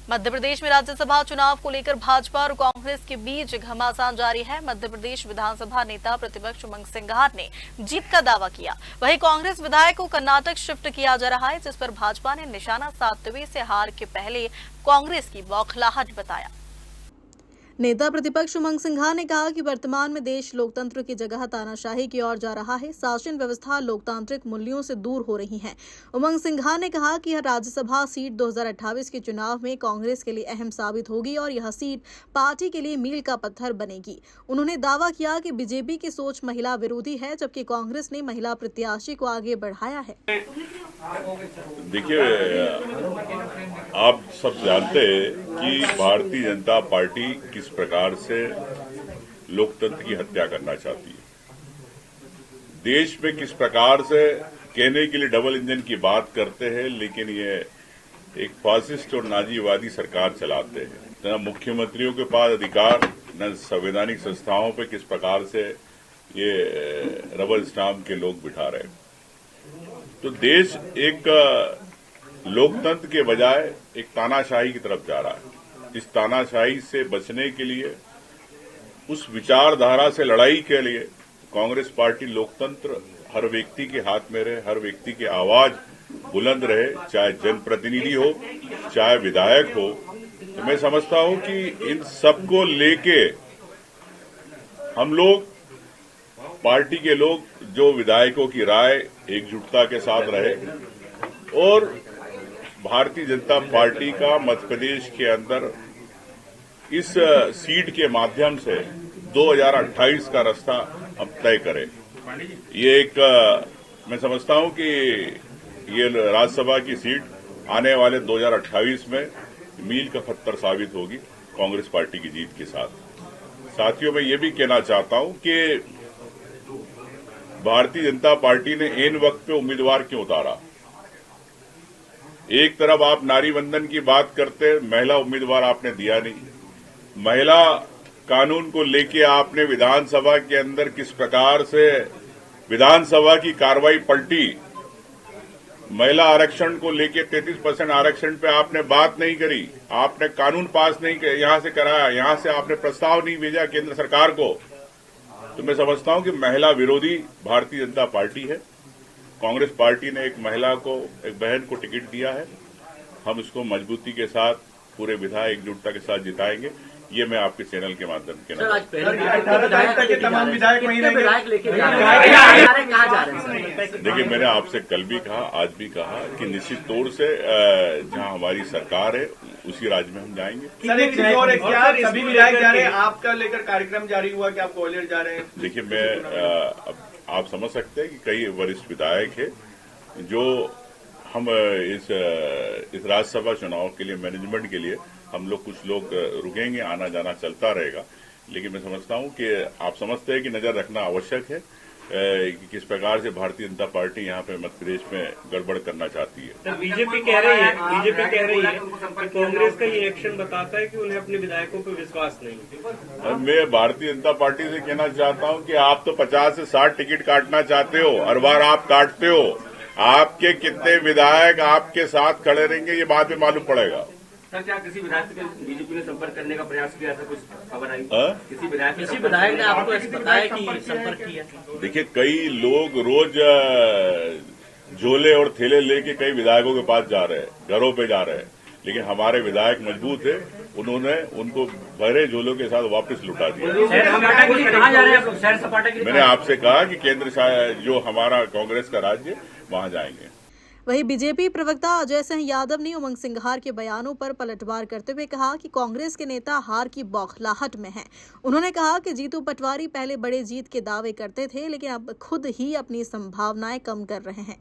मध्य प्रदेश में राज्यसभा चुनाव को लेकर भाजपा और कांग्रेस के बीच घमासान जारी है। मध्य प्रदेश विधानसभा नेता प्रतिपक्ष उमंग सिंघार ने जीत का दावा किया। वहीं कांग्रेस विधायक को कर्नाटक शिफ्ट किया जा रहा है, जिस पर भाजपा ने निशाना साधते हुए इसे हार के पहले कांग्रेस की बौखलाहट बताया। नेता प्रतिपक्ष उमंग सिंघार ने कहा कि वर्तमान में देश लोकतंत्र की जगह तानाशाही की ओर जा रहा है। शासन व्यवस्था लोकतांत्रिक मूल्यों से दूर हो रही है। उमंग सिंघार ने कहा कि यह राज्यसभा सीट 2028 के चुनाव में कांग्रेस के लिए अहम साबित होगी और यह सीट पार्टी के लिए मील का पत्थर बनेगी। उन्होंने दावा किया कि बीजेपी की सोच महिला विरोधी है, जबकि कांग्रेस ने महिला प्रत्याशी को आगे बढ़ाया है। देखिए, आप सब जानते हैं कि भारतीय जनता पार्टी किस प्रकार से लोकतंत्र की हत्या करना चाहती है। देश में किस प्रकार से कहने के लिए डबल इंजन की बात करते हैं, लेकिन ये एक फासिस्ट और नाजीवादी सरकार चलाते हैं। न मुख्यमंत्रियों के पास अधिकार, न संवैधानिक संस्थाओं पे किस प्रकार से ये रबर स्टाम्प के लोग बिठा रहे हैं। तो देश एक लोकतंत्र के बजाय एक तानाशाही की तरफ जा रहा है। इस तानाशाही से बचने के लिए, उस विचारधारा से लड़ाई के लिए कांग्रेस पार्टी लोकतंत्र हर व्यक्ति के हाथ में रहे, हर व्यक्ति की आवाज बुलंद रहे, चाहे जनप्रतिनिधि हो, चाहे विधायक हो। तो मैं समझता हूं कि इन सबको लेके हम लोग, पार्टी के लोग, जो विधायकों की राय एकजुटता के साथ रहे और भारतीय जनता पार्टी का मध्य प्रदेश के अंदर इस सीट के माध्यम से 2028 का रास्ता अब तय करे। ये एक मैं समझता हूं कि ये राज्यसभा की सीट आने वाले 2028 में मील का पत्थर साबित होगी कांग्रेस पार्टी की जीत के साथ। साथियों, मैं ये भी कहना चाहता हूं कि भारतीय जनता पार्टी ने ऐन वक्त पे उम्मीदवार क्यों उतारा। एक तरफ आप नारी वंदन की बात करते, महिला उम्मीदवार आपने दिया नहीं। महिला कानून को लेके आपने विधानसभा के अंदर किस प्रकार से विधानसभा की कार्रवाई पलटी। महिला आरक्षण को लेके 33% आरक्षण पे आपने बात नहीं करी, आपने कानून पास नहीं यहां से कराया, यहां से आपने प्रस्ताव नहीं भेजा केंद्र सरकार को। तो मैं समझता हूं कि महिला विरोधी भारतीय जनता पार्टी है। कांग्रेस पार्टी ने एक महिला को, एक बहन को टिकट दिया है। हम इसको मजबूती के साथ, पूरे विधायक एकजुटता के साथ जिताएंगे। ये मैं आपके चैनल के माध्यम से कहना देखिए, मैंने आपसे कल भी कहा, आज भी कहा कि निश्चित तौर से जहां हमारी सरकार है उसी राज्य में हम जाएंगे। सभी विधायक जा रहे हैं, आपका लेकर कार्यक्रम जारी हुआ कि आप ग्वालियर जा रहे हैं? देखिए, मैं आप समझ सकते हैं कि कई वरिष्ठ विधायक हैं जो हम इस राज्यसभा चुनाव के लिए, मैनेजमेंट के लिए हम लोग, कुछ लोग रुकेंगे, आना जाना चलता रहेगा। लेकिन मैं समझता हूं कि आप समझते हैं कि नजर रखना आवश्यक है कि किस प्रकार से भारतीय जनता पार्टी यहाँ पे मध्य प्रदेश में गड़बड़ करना चाहती है। सर, बीजेपी कह रही है कि कांग्रेस का ये एक्शन बताता है कि उन्हें अपने विधायकों पर विश्वास नहीं। मैं भारतीय जनता पार्टी से कहना चाहता हूं कि आप तो 50 से 60 टिकट काटना चाहते हो, हर बार आप काटते हो। आपके कितने विधायक आपके साथ खड़े रहेंगे ये बाद में मालूम पड़ेगा। सर, क्या किसी विधायक से बीजेपी ने संपर्क करने का प्रयास किया था? कुछ खबर आई? किसी विधायक ने आपको बताया कि संपर्क किया? देखिए, कई लोग रोज झोले और थैले लेके कई विधायकों के पास जा रहे हैं, घरों पे जा रहे हैं, लेकिन हमारे विधायक मजबूत है। उन्होंने उनको भरे झोलों के साथ वापस लुटा दिया। मैंने आपसे कहा कि केंद्र जो हमारा कांग्रेस का राज्य, वहां जाएंगे। वहीं बीजेपी प्रवक्ता अजय सिंह यादव ने उमंग सिंघार के बयानों पर पलटवार करते हुए कहा कि कांग्रेस के नेता हार की बौखलाहट में हैं। उन्होंने कहा कि जीतू पटवारी पहले बड़े जीत के दावे करते थे, लेकिन अब खुद ही अपनी संभावनाएं कम कर रहे हैं।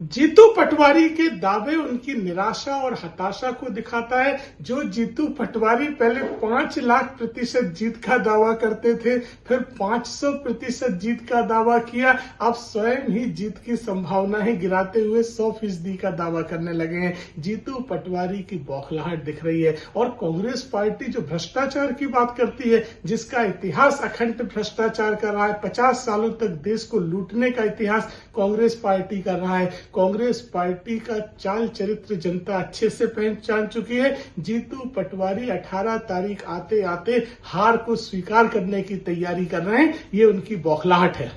जीतू पटवारी के दावे उनकी निराशा और हताशा को दिखाता है। जो जीतू पटवारी पहले 5,00,000% जीत का दावा करते थे, फिर 500% जीत का दावा किया, अब स्वयं ही जीत की संभावनाएं गिराते हुए 100% का दावा करने लगे हैं। जीतू पटवारी की बौखलाहट दिख रही है। और कांग्रेस पार्टी जो भ्रष्टाचार की बात करती है, जिसका इतिहास अखंड भ्रष्टाचार कर रहा है, 50 सालों तक देश को लूटने का इतिहास कांग्रेस पार्टी कर रहा है। कांग्रेस पार्टी का चाल चरित्र जनता अच्छे से पहचान चुकी है। जीतू पटवारी 18 तारीख आते आते हार को स्वीकार करने की तैयारी कर रहे हैं, ये उनकी बौखलाहट है।